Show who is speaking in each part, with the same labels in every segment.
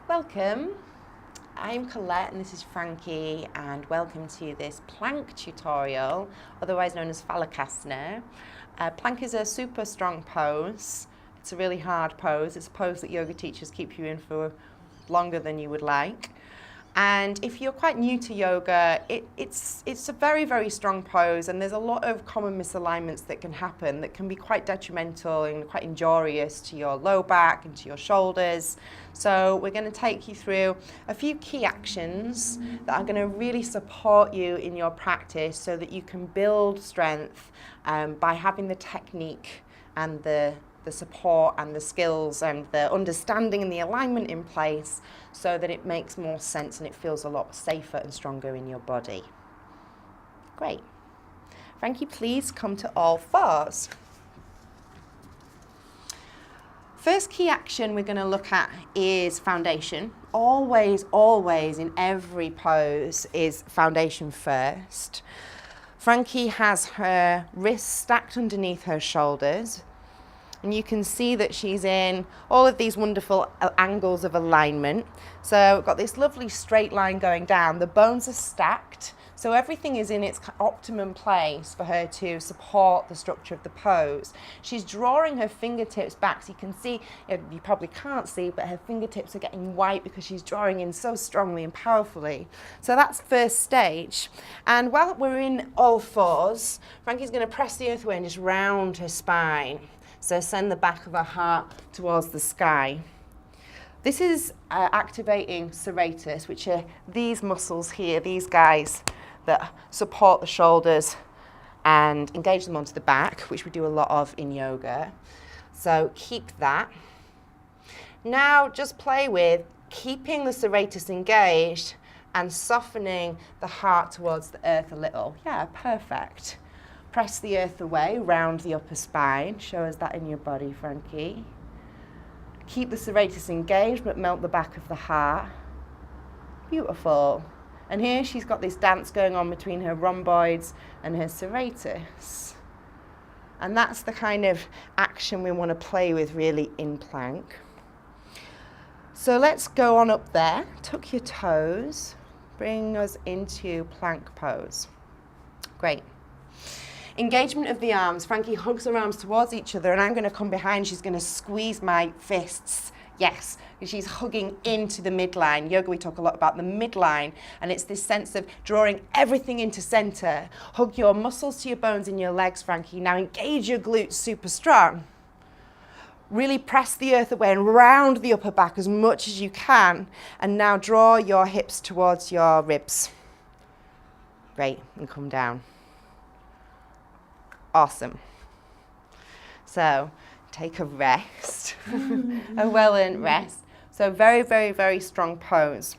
Speaker 1: Welcome. I'm Colette and this is Frankie, and welcome to this plank tutorial, otherwise known as Phalakasana. Plank is a super strong pose. It's a really hard pose. It's a pose that yoga teachers keep you in for longer than you would like. And if you're quite new to yoga, it's a very, very strong pose, and there's a lot of common misalignments that can happen that can be quite detrimental and quite injurious to your low back and to your shoulders. So we're going to take you through a few key actions that are going to really support you in your practice so that you can build strength by having the technique and the support and the skills and the understanding and the alignment in place so that it makes more sense and it feels a lot safer and stronger in your body. Great. Frankie, please come to all fours. First key action we're going to look at is foundation. Always, always in every pose is foundation first. Frankie has her wrists stacked underneath her shoulders. And you can see that she's in all of these wonderful angles of alignment. So we've got this lovely straight line going down. The bones are stacked, so everything is in its optimum place for her to support the structure of the pose. She's drawing her fingertips back, so you can see, you probably can't see, but her fingertips are getting white because she's drawing in so strongly and powerfully. So that's first stage. And while we're in all fours, Frankie's going to press the earth away and just round her spine. So send the back of her heart towards the sky. This is activating serratus, which are these muscles here, these guys that support the shoulders and engage them onto the back, which we do a lot of in yoga. So keep that. Now just play with keeping the serratus engaged and softening the heart towards the earth a little. Yeah, perfect. Press the earth away, round the upper spine. Show us that in your body, Frankie. Keep the serratus engaged, but melt the back of the heart. Beautiful. And here she's got this dance going on between her rhomboids and her serratus. And that's the kind of action we want to play with really in plank. So let's go on up there. Tuck your toes. Bring us into plank pose. Great. Engagement of the arms. Frankie hugs her arms towards each other, and I'm going to come behind. She's going to squeeze my fists. Yes, she's hugging into the midline. Yoga, we talk a lot about the midline, and it's this sense of drawing everything into center. Hug your muscles to your bones in your legs, Frankie. Now engage your glutes super strong. Really press the earth away and round the upper back as much as you can. And now draw your hips towards your ribs. Great, and come down. Awesome. So take a rest, a well-earned rest. So very, very, very strong pose.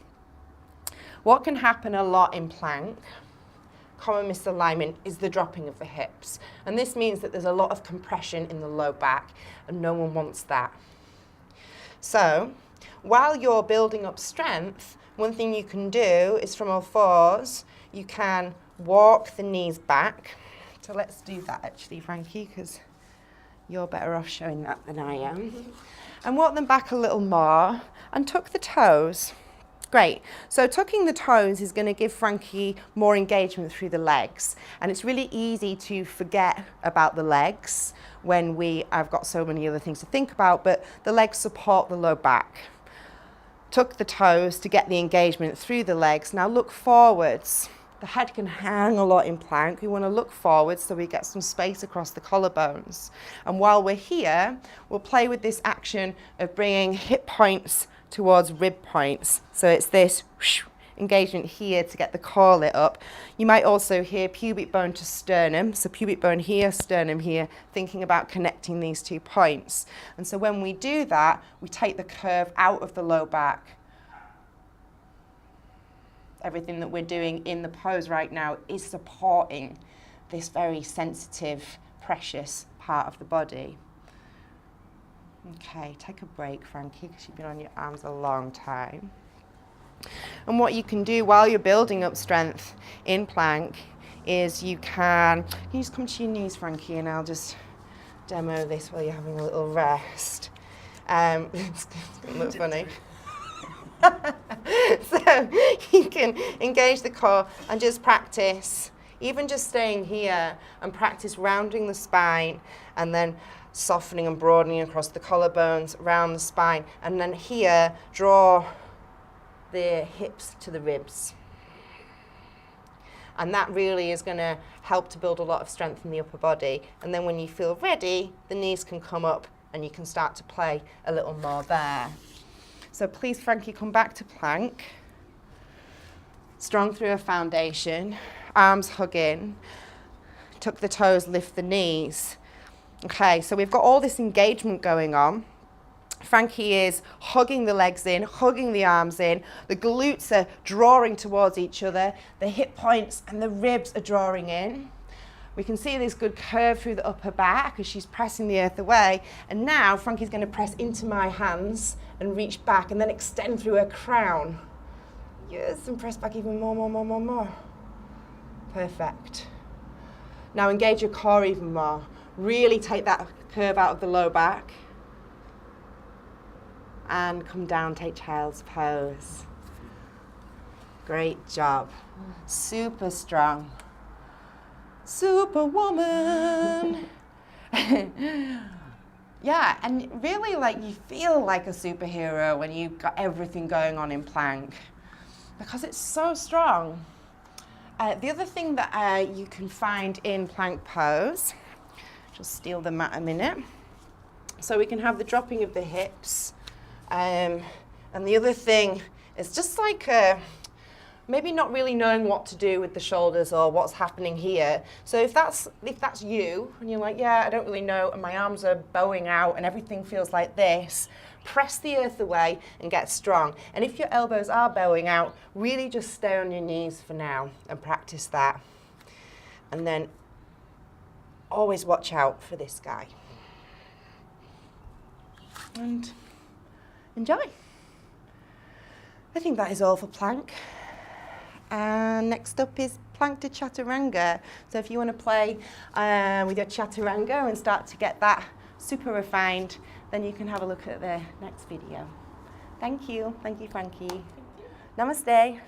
Speaker 1: What can happen a lot in plank, common misalignment, is the dropping of the hips. And this means that there's a lot of compression in the low back, and no one wants that. So while you're building up strength, one thing you can do is from all fours, you can walk the knees back. So let's do that actually, Frankie, because you're better off showing that than I am. And walk them back a little more and tuck the toes. Great. So tucking the toes is going to give Frankie more engagement through the legs. And it's really easy to forget about the legs when I've got so many other things to think about, but the legs support the low back. Tuck the toes to get the engagement through the legs. Now look forwards. The head can hang a lot in plank. We want to look forward so we get some space across the collarbones. And while we're here, we'll play with this action of bringing hip points towards rib points. So it's this engagement here to get the core lit up. You might also hear pubic bone to sternum. So pubic bone here, sternum here, thinking about connecting these 2 points. And so when we do that, we take the curve out of the low back. Everything that we're doing in the pose right now is supporting this very sensitive, precious part of the body. Okay, take a break, Frankie, because you've been on your arms a long time. And what you can do while you're building up strength in plank is you just come to your knees, Frankie, and I'll just demo this while you're having a little rest. It's going to look funny. So you can engage the core and just practice, even just staying here and practice rounding the spine and then softening and broadening across the collarbones, round the spine, and then here, draw the hips to the ribs. And that really is going to help to build a lot of strength in the upper body. And then when you feel ready, the knees can come up and you can start to play a little more there. So please, Frankie, come back to plank. Strong through a foundation, arms hug in, tuck the toes, lift the knees. Okay, so we've got all this engagement going on. Frankie is hugging the legs in, hugging the arms in, the glutes are drawing towards each other, the hip points and the ribs are drawing in. We can see this good curve through the upper back as she's pressing the earth away. And now Frankie's going to press into my hands and reach back and then extend through her crown. Yes, and press back even more. Perfect. Now engage your core even more. Really take that curve out of the low back. And come down, take child's pose. Great job. Super strong. Superwoman. Yeah, and really like you feel like a superhero when you've got everything going on in plank because it's so strong. The other thing that you can find in plank pose, just steal the mat a minute. So we can have the dropping of the hips. And the other thing is just like maybe not really knowing what to do with the shoulders or what's happening here. So if that's you and you're like, yeah, I don't really know, and my arms are bowing out and everything feels like this, press the earth away and get strong. And if your elbows are bowing out, really just stay on your knees for now and practice that. And then always watch out for this guy. And enjoy. I think that is all for plank. And next up is plank to chaturanga. So if you want to play with your chaturanga and start to get that super refined, then you can have a look at the next video. Thank you, Frankie. Thank you. Namaste.